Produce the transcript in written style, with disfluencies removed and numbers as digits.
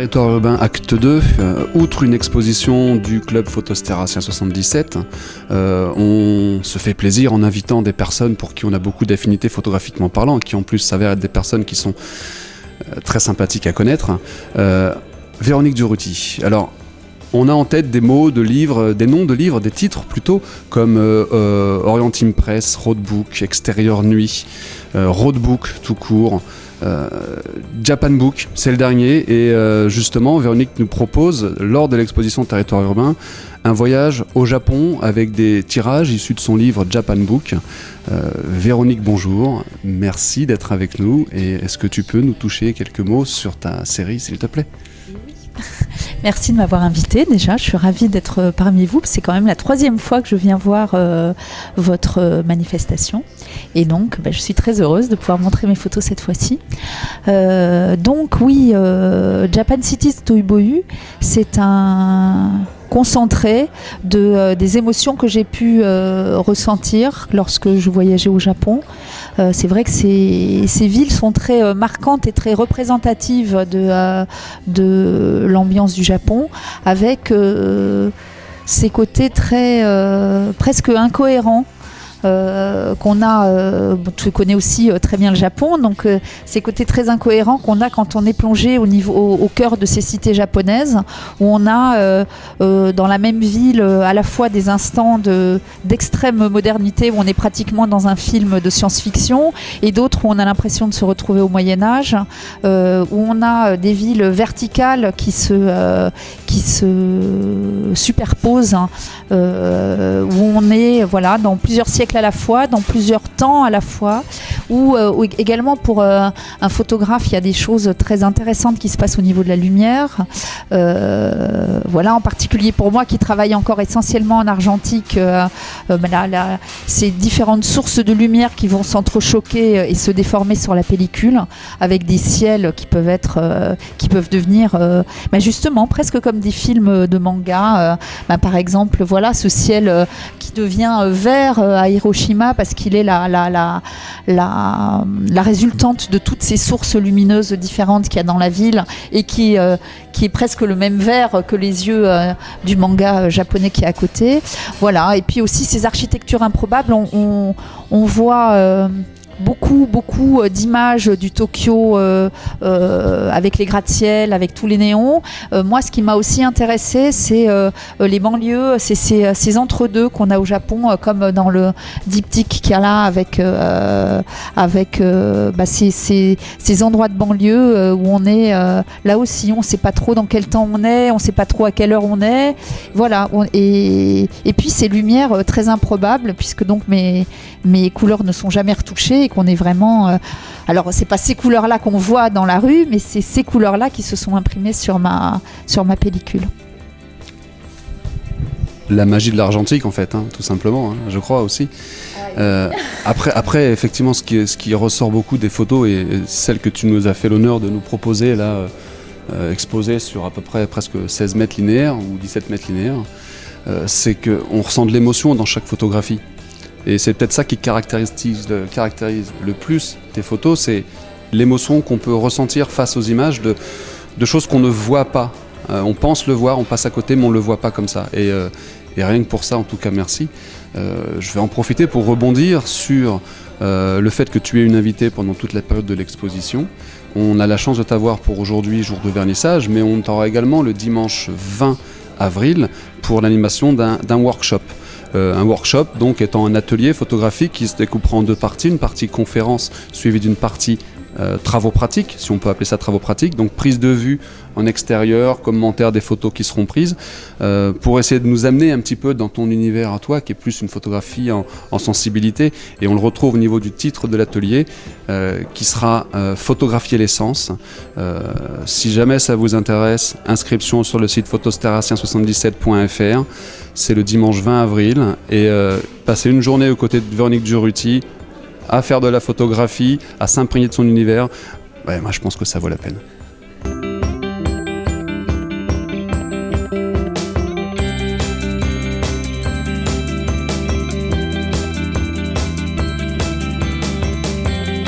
Territoire urbain acte 2, outre une exposition du club Photostéracien 77, on se fait plaisir en invitant des personnes pour qui on a beaucoup d'affinités photographiquement parlant, qui en plus s'avèrent être des personnes qui sont très sympathiques à connaître. Véronique Durruti. Alors, on a en tête des mots de livres, des noms de livres, des titres plutôt, comme Orientime Press, Roadbook, Extérieur Nuit, Roadbook tout court, Japan Book, c'est le dernier, et justement Véronique nous propose lors de l'exposition Territoire urbain un voyage au Japon avec des tirages issus de son livre Japan Book. Véronique, bonjour, merci d'être avec nous, et est-ce que tu peux nous toucher quelques mots sur ta série, s'il te plaît? Merci de m'avoir invitée déjà, je suis ravie d'être parmi vous, c'est quand même la 3e fois que je viens voir votre manifestation, et donc je suis très heureuse de pouvoir montrer mes photos cette fois-ci. Donc oui, Japan Cities Toibohu, c'est un concentré des émotions que j'ai pu ressentir lorsque je voyageais au Japon. C'est vrai que ces villes sont très marquantes et très représentatives de l'ambiance du Japon, avec ces côtés très presque incohérents. Qu'on a, tu connais aussi très bien le Japon, donc ces côtés très incohérents qu'on a quand on est plongé au cœur de ces cités japonaises, où on a dans la même ville à la fois des instants d'extrême modernité, où on est pratiquement dans un film de science-fiction, et d'autres où on a l'impression de se retrouver au Moyen-Âge, où on a des villes verticales qui se superposent, où on est dans plusieurs siècles à la fois, dans plusieurs temps à la fois, où également pour un photographe, il y a des choses très intéressantes qui se passent au niveau de la lumière. En particulier pour moi qui travaille encore essentiellement en argentique, ces différentes sources de lumière qui vont s'entrechoquer et se déformer sur la pellicule, avec des ciels qui peuvent devenir justement presque comme des films de manga. Par exemple, ce ciel qui devient vert à Hiroshima parce qu'il est la résultante de toutes ces sources lumineuses différentes qu'il y a dans la ville, et qui est presque le même vert que les yeux du manga japonais qui est à côté. Et puis aussi ces architectures improbables, on voit beaucoup d'images du Tokyo avec les gratte-ciel, avec tous les néons. Moi, ce qui m'a aussi intéressée, c'est les banlieues, c'est ces entre-deux qu'on a au Japon, comme dans le diptyque qu'il y a là, avec ces endroits de banlieue où on est là aussi, on ne sait pas trop dans quel temps on est, on ne sait pas trop à quelle heure on est. Et puis ces lumières très improbables, puisque donc mes couleurs ne sont jamais retouchées, et qu'on est vraiment... alors, c'est pas ces couleurs-là qu'on voit dans la rue, mais c'est ces couleurs-là qui se sont imprimées sur ma pellicule. La magie de l'argentique, en fait, tout simplement, je crois aussi. Après, effectivement, ce qui ressort beaucoup des photos, et celle que tu nous as fait l'honneur de nous proposer, là, exposée sur à peu près presque 16 mètres linéaires, ou 17 mètres linéaires, c'est qu'on ressent de l'émotion dans chaque photographie. Et c'est peut-être ça qui caractérise le plus tes photos, c'est l'émotion qu'on peut ressentir face aux images de choses qu'on ne voit pas. On pense le voir, on passe à côté, mais on ne le voit pas comme ça. Et rien que pour ça, en tout cas, merci. Je vais en profiter pour rebondir sur le fait que tu es une invitée pendant toute la période de l'exposition. On a la chance de t'avoir pour aujourd'hui, jour de vernissage, mais on t'aura également le dimanche 20 avril pour l'animation d'un workshop. Un workshop donc étant un atelier photographique qui se découpera en 2 parties, une partie conférence suivie d'une partie travaux pratiques, si on peut appeler ça travaux pratiques, donc prise de vue en extérieur, commentaire des photos qui seront prises, pour essayer de nous amener un petit peu dans ton univers à toi, qui est plus une photographie en sensibilité, et on le retrouve au niveau du titre de l'atelier, qui sera photographier l'essence. Si jamais ça vous intéresse, inscription sur le site photostéracien77.fr. C'est le dimanche 20 avril, et passer une journée aux côtés de Véronique Durruti, à faire de la photographie, à s'imprégner de son univers, moi je pense que ça vaut la peine.